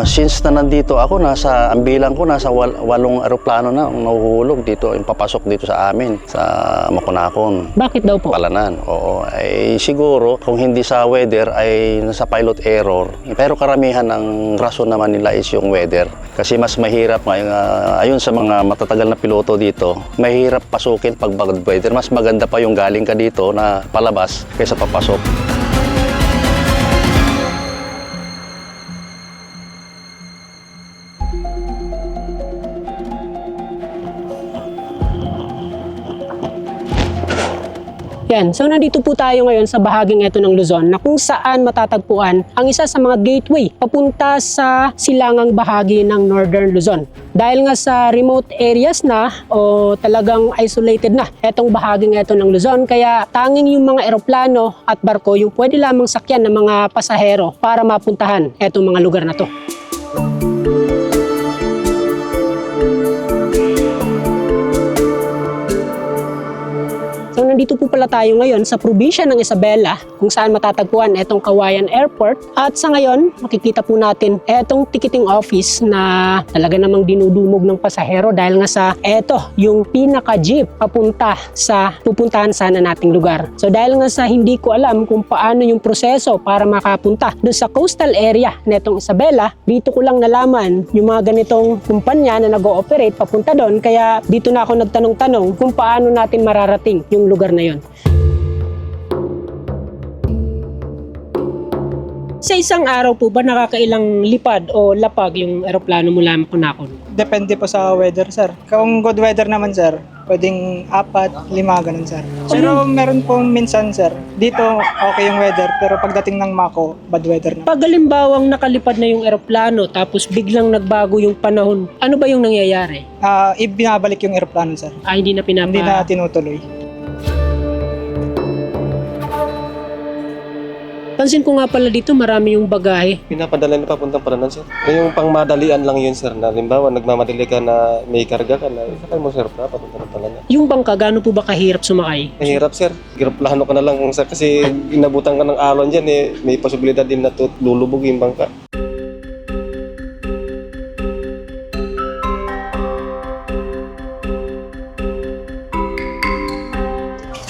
Since na nandito ako, ang bilang ko nasa 8 eroplano na ang nahuhulog dito, yung papasok dito sa amin, sa Makunakon. Bakit daw po? Palanan, oo. Ay siguro, kung hindi sa weather, ay nasa pilot error. Pero karamihan ang rason naman nila is yung weather. Kasi mas mahirap, ayun sa mga matatagal na piloto dito, mahirap pasukin pag bad weather. Mas maganda pa yung galing ka dito na palabas kaysa papasok. Yan, so nandito po tayo ngayon sa bahaging ito ng Luzon na kung saan matatagpuan ang isa sa mga gateway papunta sa silangang bahagi ng Northern Luzon. Dahil nga sa remote areas na o talagang isolated na itong bahaging ito ng Luzon, kaya tanging yung mga eroplano at barko yung pwede lamang sakyan ng mga pasahero para mapuntahan itong mga lugar na to. So nandito po pala tayo ngayon sa probinsya ng Isabela kung saan matatagpuan itong Cauayan Airport, at sa ngayon makikita po natin itong ticketing office na talaga namang dinudumog ng pasahero dahil nga sa eto yung pinaka-jeep papunta sa pupuntahan sana nating lugar. So dahil nga sa hindi ko alam kung paano yung proseso para makapunta doon sa coastal area netong Isabela, dito ko lang nalaman yung mga ganitong kumpanya na nag-ooperate papunta doon, kaya dito na ako nagtanong-tanong kung paano natin mararating yung lugar na yon. Sa isang araw po ba nakakailang lipad o lapag yung eroplano mula Makunakon? Depende po sa weather, sir. Kung good weather naman, sir, pwedeng 4, 5, ganun, sir. Pero meron pong minsan, sir, dito okay yung weather, pero pagdating ng Mako, bad weather na. Pag halimbawang nakalipad na yung eroplano tapos biglang nagbago yung panahon, ano ba yung nangyayari? Ibinabalik yung aeroplano, sir. Hindi na Hindi na tinutuloy. Pansin ko nga pala dito marami yung bagahe. Pinapadala na papuntang Palanan, sir. Yung pangmadalian lang yun, sir. Na limbawa, nagmamadali ka na may karga ka na, isakay mo, sir, papunta ng Palanan. Yung bangka, gaano po ba kahirap sumakay? Mahirap, sir. Giraplano ka na lang, sir, kasi inabutan ka ng alon dyan, may posibilidad din na lulubog yung bangka.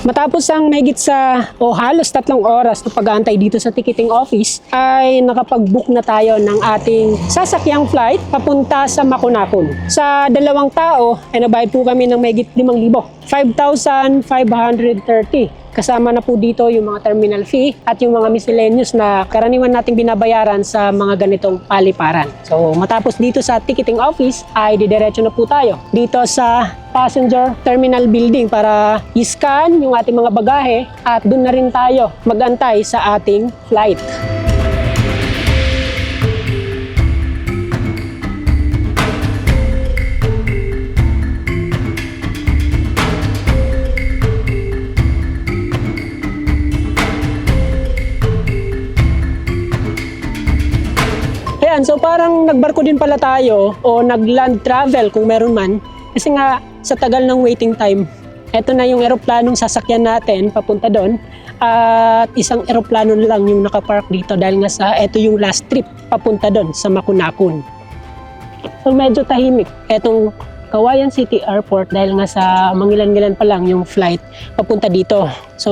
Matapos ang mahigit sa halos 3 oras na pag-aantay dito sa ticketing office, ay nakapag-book na tayo ng ating sasakyang flight papunta sa Makunakon. Sa 2 tao, ay nabayad po kami ng mahigit 5,000, 5,530. Kasama na po dito yung mga terminal fee at yung mga miscellaneous na karaniwan nating binabayaran sa mga ganitong paliparan. So matapos dito sa ticketing office ay didiretso na po tayo dito sa passenger terminal building para i-scan yung ating mga bagahe at doon na rin tayo mag-antay sa ating flight. So parang nagbarko din pala tayo o nag-land travel kung meron man, kasi nga sa tagal ng waiting time, eto na yung eroplanong sasakyan natin papunta doon, at isang eroplano lang yung nakapark dito dahil nga sa eto yung last trip papunta doon sa Makunakon. So medyo tahimik etong Cauayan City Airport dahil nga sa mangilan-ngilan pa lang yung flight papunta dito. So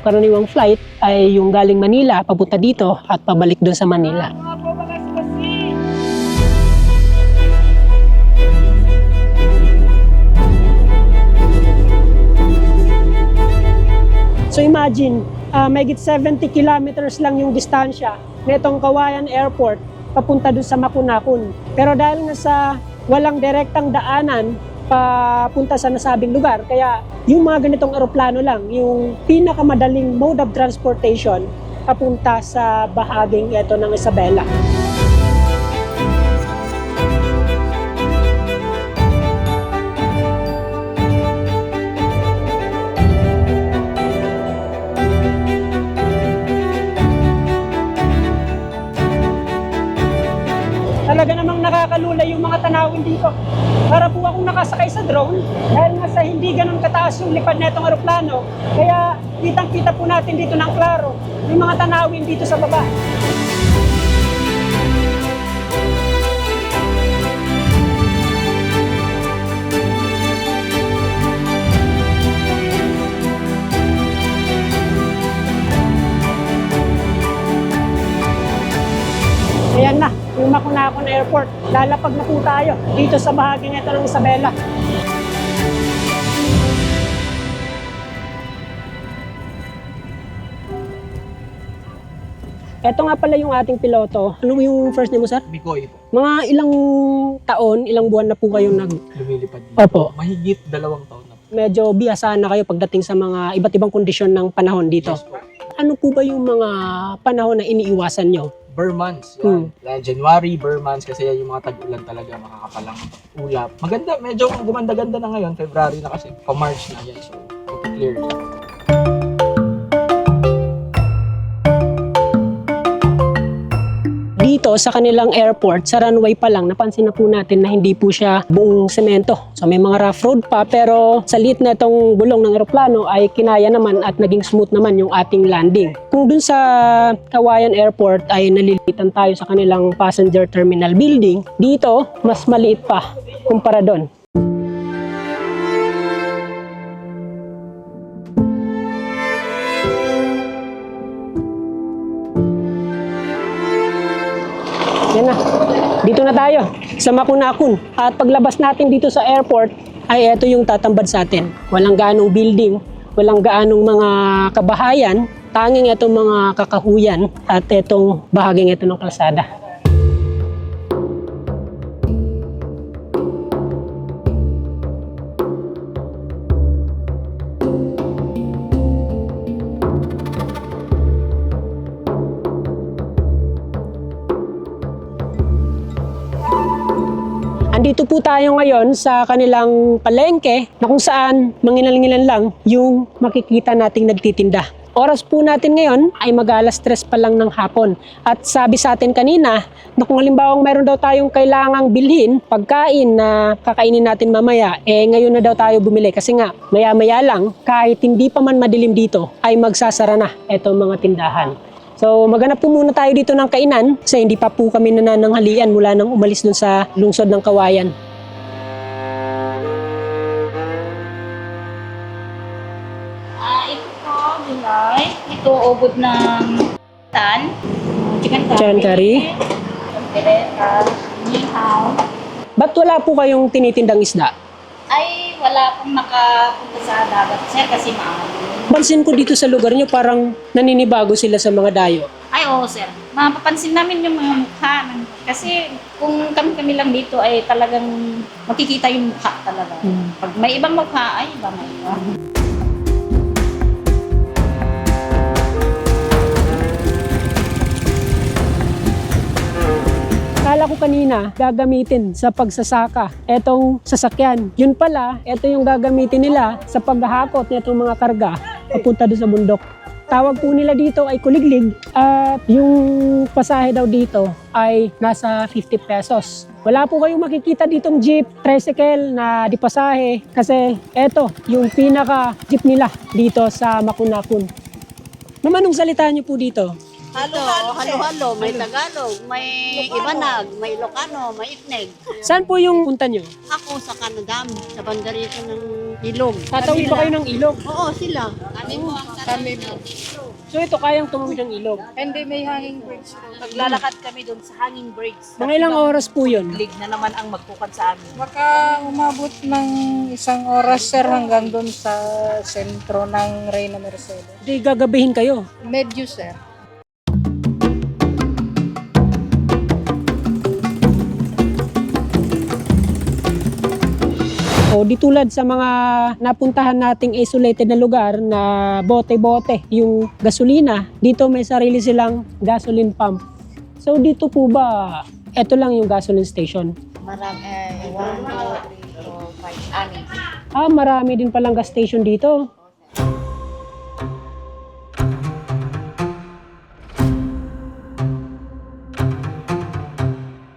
karaniwang flight ay yung galing Manila papunta dito at pabalik doon sa Manila. So imagine, mahigit 70 kilometers lang yung distansya nitong Cauayan Airport papunta doon sa Makunakon. Pero dahil nga sa walang direktang daanan papunta sa nasabing lugar, kaya yung mga ganitong eroplano lang, yung pinakamadaling mode of transportation papunta sa bahaging ito ng Isabela. Talaga namang nakakalula yung mga tanawin dito. Para po akong nakasakay sa drone dahil nga sa hindi ganun kataas yung lipad na itong aeroplano. Kaya kitang-kita po natin dito ng klaro yung mga tanawin dito sa baba. yung Makunakon Airport. Lalapag na po tayo dito sa bahaging ito ng Isabela. Ito nga pala yung ating piloto. Ano yung first name mo, sir? Bikoy po. Mga ilang taon, ilang buwan na po kayong Lumilipad dito. Opo. Mahigit 2 taon na po. medyo biyasahan na kayo pagdating sa mga iba't ibang kondisyon ng panahon dito. Yes po. Ano po ba yung mga panahon na iniiwasan nyo? Bare months. Yan. January, bare months kasi yan yung mga tag-ulan talaga, makakapalang ulap. Maganda, medyo gumanda-ganda na ngayon. February na kasi, pa-March na yan. So, clear na. Dito sa kanilang airport, sa runway pa lang, napansin na po natin na hindi po siya buong semento. So may mga rough road pa, pero sa liit na itong gulong ng eroplano ay kinaya naman at naging smooth naman yung ating landing. Kung dun sa Kawayan Airport ay nalilitan tayo sa kanilang passenger terminal building, dito mas maliit pa kumpara doon. Yan na. Dito na tayo sa Makunakon. At paglabas natin dito sa airport, ay ito yung tatambad sa atin. Walang gaanong building, walang gaanong mga kabahayan, tanging itong mga kakahuyan at itong bahaging ito ng kalsada. Andito po tayo ngayon sa kanilang palengke na kung saan manginal-ngilan lang yung makikita nating nagtitinda. Oras po natin ngayon ay mag-alas 3 pa lang ng hapon. At sabi sa atin kanina na kung halimbawa mayroon daw tayong kailangang bilhin, pagkain na kakainin natin mamaya, ngayon na daw tayo bumili. Kasi nga, maya-maya lang, kahit hindi pa man madilim dito, ay magsasara na itong mga tindahan. So maghanap po muna tayo dito ng kainan kasi hindi pa po kami nanananghalian mula nang umalis dun sa lungsod ng Kawayan. Ito po, gulay. Ito, ubod ng tan. Chicken curry. Chicken curry. Pireta. Nihaw. Ba't wala po kayong tinitindang isda? Ay, wala pong nakapunta sa dagat, sir, kasi maalim. Pansin ko dito sa lugar nyo parang naninibago sila sa mga dayo. Ay, oo, sir. Mapapansin namin yung mga mukha. Kasi kung kami lang dito ay talagang makikita yung mukha talaga. Pag may ibang mukha, ay iba may iba. Kala ko kanina gagamitin sa pagsasaka etong sasakyan. Yun pala, ito yung gagamitin nila sa paghahakot nitong mga karga papunta doon sa bundok. Tawag po nila dito ay kuliglig at yung pasahe daw dito ay nasa 50 pesos. Wala po kayong makikita ditong jeep, tricycle na di pasahe kasi eto yung pinaka jeep nila dito sa Makunakon. Naman, anong salita niyo po dito? Halo-halo, may Tagalog, may Ibanag, may Ilocano, may Itneg. Saan po yung punta niyo? Ako sa Canadam, sa bandarito ng Ilog. Tatawid ba kayo ng ilog? Oo, sila. Kami mo. So ito kayang tumawid ng ilog. Hindi, may hanging bridge. Maglalakad kami doon sa hanging bridge. Mga ilang oras po yun? Lig na naman ang magtukad sa amin. Baka umabot ng 1 oras, sir, hanggang doon sa sentro ng Reyna Mercedes. Di gagabihin kayo. Medyo, sir. O di tulad sa mga napuntahan nating isolated na lugar na bote-bote yung gasolina, dito may sarili silang gasoline pump. So dito po ba, ito lang yung gasoline station? Marami, 1, 2, 3, 4, 5, 6. Marami din palang gas station dito.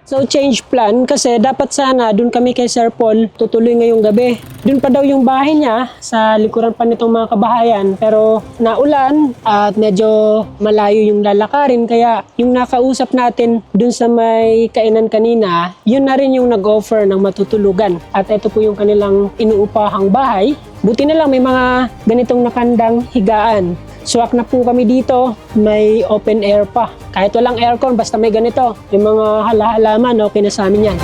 So change plan kasi dapat sana dun kami kay Sir Paul tutuloy ngayong gabi. Dun pa daw yung bahay niya sa likuran pa nitong mga kabahayan pero naulan at medyo malayo yung lalakarin kaya yung nakausap natin dun sa may kainan kanina, yun na rin yung nag-offer ng matutulugan. At ito po yung kanilang inuupahang bahay. Buti na lang may mga ganitong nakandang higaan. Swak na po kami dito, may open air pa. Kahit walang aircon, basta may ganito. Yung mga halaman, okay na sa amin yan.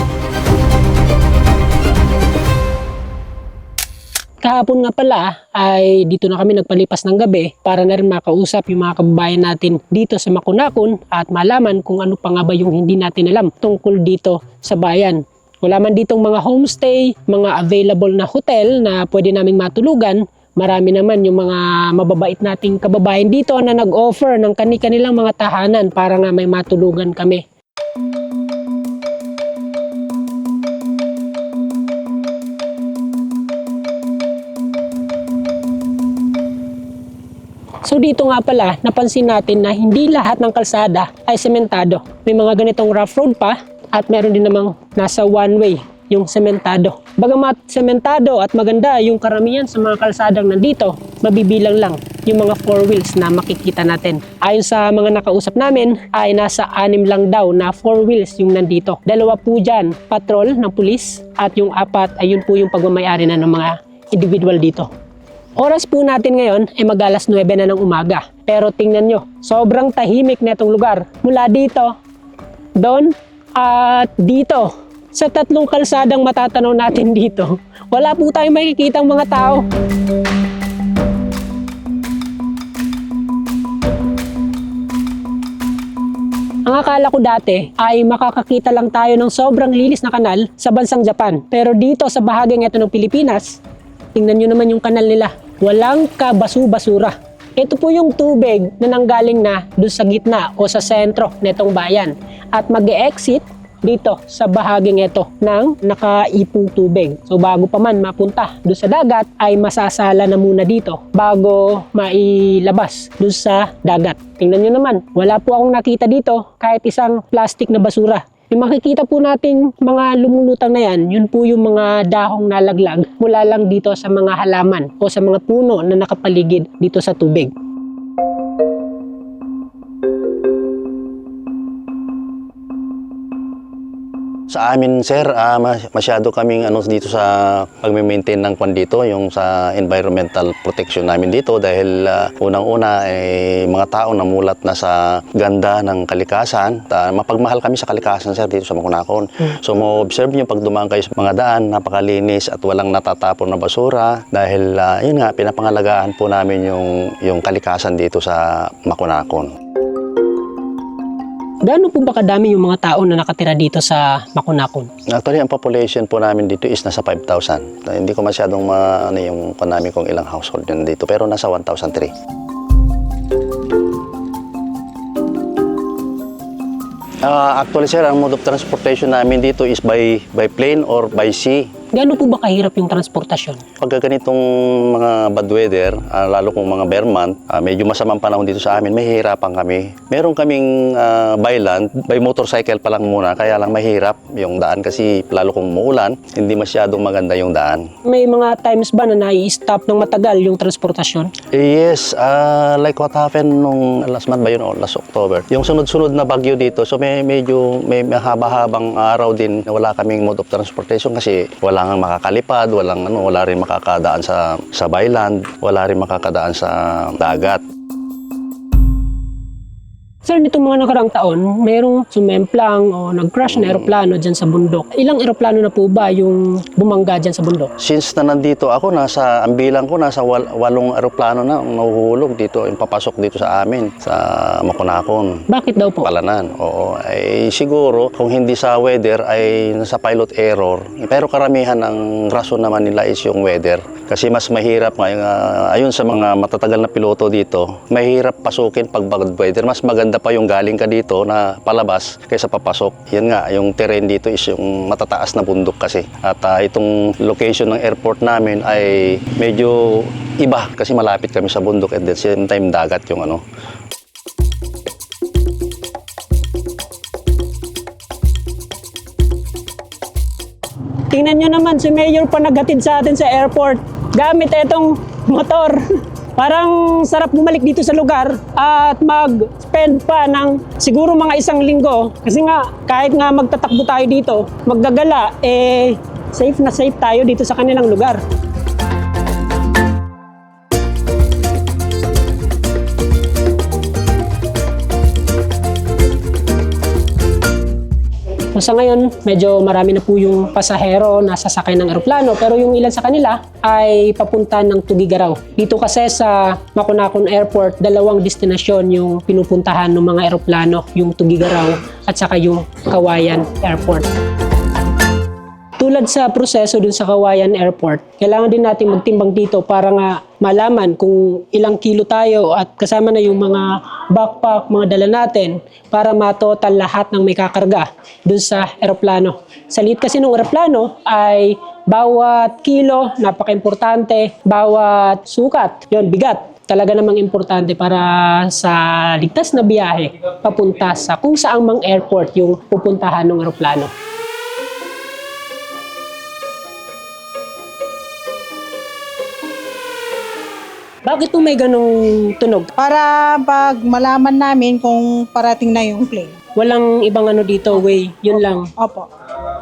Kahapon nga pala ay dito na kami nagpalipas ng gabi para na rin makausap yung mga kababayan natin dito sa Makunakon at malaman kung ano pa nga ba yung hindi natin alam tungkol dito sa bayan. Wala man ditong mga homestay, mga available na hotel na pwede naming matulugan. Marami naman yung mga mababait nating kababayan dito na nag-offer ng kani-kanilang mga tahanan para nga may matulugan kami. So dito nga pala, napansin natin na hindi lahat ng kalsada ay sementado. May mga ganitong rough road pa at meron din namang nasa one way yung sementado. Bagamat sementado at maganda yung karamihan sa mga kalsadang nandito, mabibilang lang yung mga four wheels na makikita natin. Ayon sa mga nakausap namin, ay nasa 6 lang daw na four wheels yung nandito. 2 po dyan, patrol ng pulis at yung 4 ay yun po yung pagmamayari na ng mga individual dito. Oras po natin ngayon ay mag-alas 9 na ng umaga. Pero tingnan nyo, sobrang tahimik na itong lugar. Mula dito, doon, at dito. Sa 3 kalsadang matatanaw natin dito, wala po tayong makikitang mga tao. Ang akala ko dati ay makakakita lang tayo ng sobrang linis na kanal sa bansang Japan. Pero dito sa bahaging ito ng Pilipinas, tingnan nyo naman yung kanal nila. Walang kabasu-basura. Ito po yung tubig na nanggaling na doon sa gitna o sa sentro nitong bayan. At mag-e-exit dito sa bahaging ito ng nakaipong tubig. So bago pa man mapunta doon sa dagat ay masasala na muna dito bago mailabas doon sa dagat. Tingnan nyo naman, wala po akong nakita dito kahit isang plastic na basura. Yung makikita po nating mga lumulutang na yan, yun po yung mga dahong nalaglag mula lang dito sa mga halaman o sa mga puno na nakapaligid dito sa tubig. Sa amin, sir, masyado kaming dito sa pag-maintain ng kwan dito, yung sa environmental protection namin dito dahil unang-una mga tao namulat na sa ganda ng kalikasan. Mapagmahal kami sa kalikasan, sir, dito sa Makunakon. So, mo-observe nyo pag dumaan kayo sa mga daan, napakalinis at walang natatapon na basura dahil yun nga, pinapangalagaan po namin yung kalikasan dito sa Makunakon. Gaano po ba kadami yung mga tao na nakatira dito sa Makunakon? Actually, ang population po namin dito is nasa 5,000. Hindi ko masyadong yung namin kung ilang household yun dito, pero nasa 1,003. Actually, sir, ang mode of transportation namin dito is by plane or by sea. Gaano po ba kahirap yung transportasyon? Pag ganitong mga bad weather, lalo kung mga bear month, medyo masamang panahon dito sa amin, mahihirapan kami. Meron kaming by land, by motorcycle pa lang muna, kaya lang mahirap yung daan kasi lalo kung muulan, hindi masyadong maganda yung daan. May mga times ba na nai-stop ng matagal yung transportasyon? Yes, like what happened nung last month ba yun o last October. Yung sunod-sunod na bagyo dito, so may mahaba-habang araw din na wala kaming mode of transportation kasi wala nga makakalipad, wala rin makakadaan sa byland, wala rin makakadaan sa dagat. Sir, nitong mga nakaraang taon, mayroong sumemplang o nag-crash na eroplano dyan sa bundok. Ilang eroplano na po ba yung bumangga dyan sa bundok? Since na nandito ako, ang bilang ko, nasa 8 eroplano na ang nahuhulog dito, yung papasok dito sa amin, sa Makunakon. Bakit daw po? Palanan, oo. Siguro, kung hindi sa weather, ay nasa pilot error. Pero karamihan ang rason naman nila is yung weather. Kasi mas mahirap ayun sa mga matatagal na piloto dito, mahirap pasukin pag bad weather. Mas maganda pa yung galing ka dito na palabas kaysa papasok. Yan nga, yung terrain dito is yung matataas na bundok kasi. At itong location ng airport namin ay medyo iba kasi malapit kami sa bundok at the same time dagat yung Tingnan nyo naman, si Mayor pa naghatid sa atin sa airport. Gamit itong motor. Parang sarap bumalik dito sa lugar at mag-spend pa ng siguro mga 1 linggo. Kasi nga, kahit nga magtatakbo tayo dito, maggagala, safe na safe tayo dito sa kanilang lugar. Sa ngayon, medyo marami na po yung pasahero na sasakay ng eroplano pero yung ilan sa kanila ay papunta ng Tugigaraw. Dito kasi sa Makunakon Airport, dalawang destinasyon yung pinupuntahan ng mga eroplano, yung Tugigaraw at saka yung Kawayan Airport. Tulad sa proseso dun sa Kawayan Airport, kailangan din natin magtimbang dito para nga malaman kung ilang kilo tayo at kasama na yung mga backpack, mga dala natin para matotal lahat ng may kakarga dun sa eroplano. Sa liit kasi ng eroplano ay bawat kilo, napaka-importante, bawat sukat, yon bigat. Talaga namang importante para sa ligtas na biyahe papunta sa kung saang mang airport yung pupuntahan ng eroplano. Bakit po may ganong tunog? Para pag malaman namin kung parating na yung plane. Walang ibang ano dito, way. Yun lang. Opo.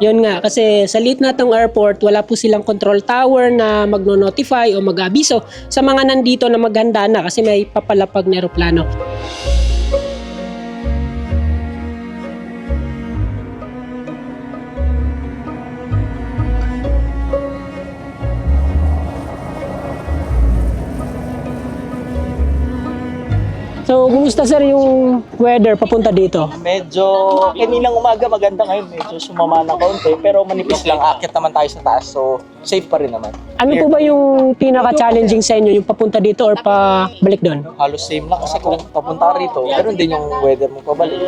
Yun nga, kasi sa liit na tong airport, wala po silang control tower na magno-notify o mag-abiso sa mga nandito na maghanda na kasi may papalapag na eroplano. So, kumusta sir yung weather papunta dito? Medyo, kaninang umaga maganda ngayon, medyo sumama ng kaunti, pero manipis lang, akit naman tayo sa taas, so safe pa rin naman. Ano po ba yung pinaka-challenging sa inyo, yung papunta dito or pa balik doon? Halos same lang kasi kung papunta ka rito, ganoon din yung weather mo pabalik.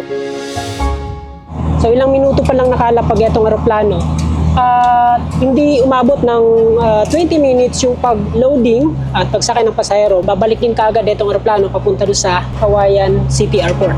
So, ilang minuto pa lang nakalapag itong aeroplano. Hindi umabot ng 20 minutes yung pag-loading at pagsakay ng pasahero, babalik din kaagad itong aeroplano papunta doon sa Kawayan City Airport.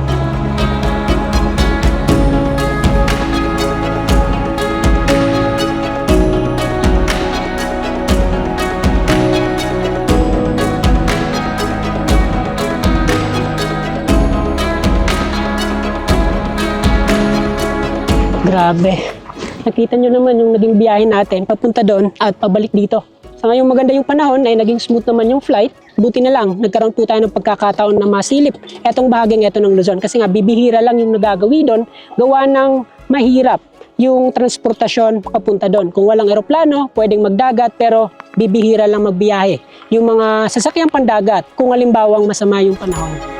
Grabe. Nakita nyo naman yung naging biyahe natin papunta doon at pabalik dito. Sa ngayong maganda yung panahon ay naging smooth naman yung flight. Buti na lang, nagkaroon po tayo ng pagkakataon na masilip etong bahaging ito ng Luzon. Kasi nga bibihira lang yung nagagawi doon, gawa ng mahirap yung transportasyon papunta doon. Kung walang eroplano, pwedeng magdagat pero bibihira lang magbiyahe. Yung mga sasakyang pandagat kung halimbawang masama yung panahon.